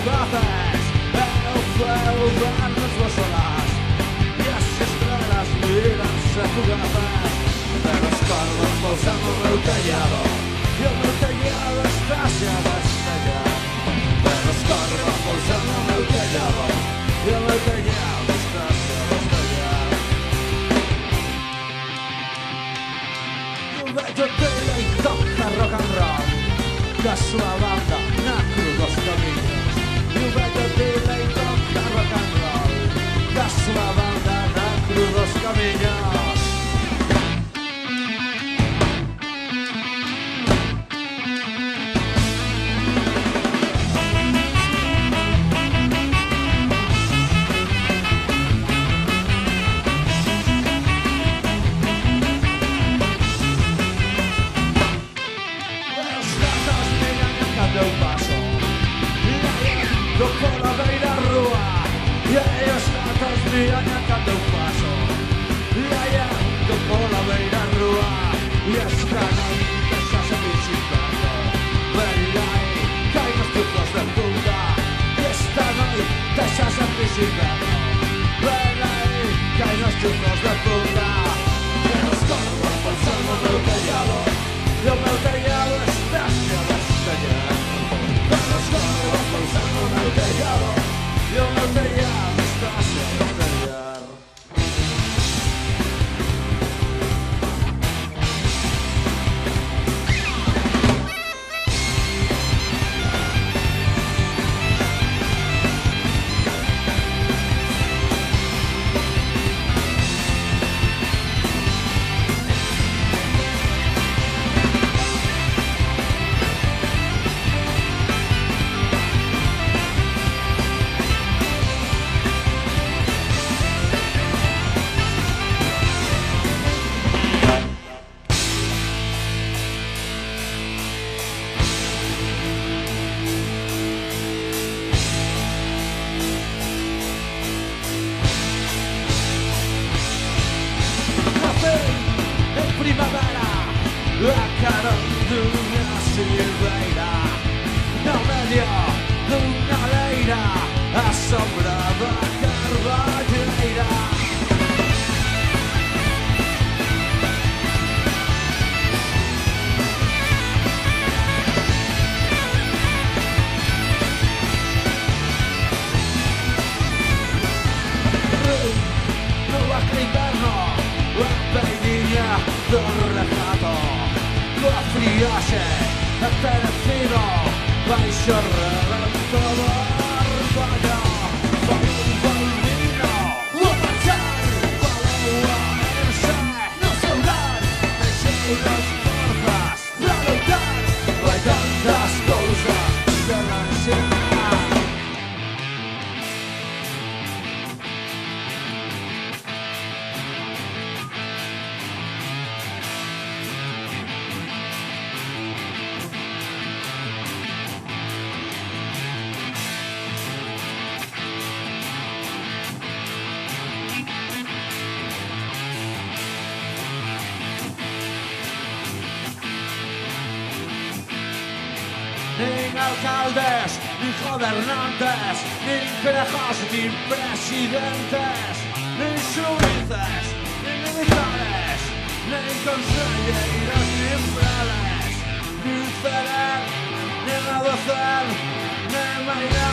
faces el fuego verdes los olas y así estrellas miran-se fugaces de los corvos posando el meu tallado y el meu tallado està ja destellat de los corvos posando el meu tallado y el meu tallado està ja destellat yo veig el tele i toca rock and roll que a súa banda na cruz dos caminos yo veig el tele i toca rock and roll que a súa banda na cruz dos caminos Miran cando eu paso Laiando pola beira rúa E esta noite xa se visitando Velai, cai nos chufos de punta E esta noite xa se visitando Velai, cai nos chufos de punta E os corvos pulsando o meu tellado E o meu tellado está xa destellar E os corvos pulsando o meu tellado E o meu tellado está xa destellar alcaldes, ni gobernantes, ni conejos, ni presidentes, ni suizas, ni militares, ni conselleiros, ni umbrales, ni Feder, ni Radocel, ni Maidana.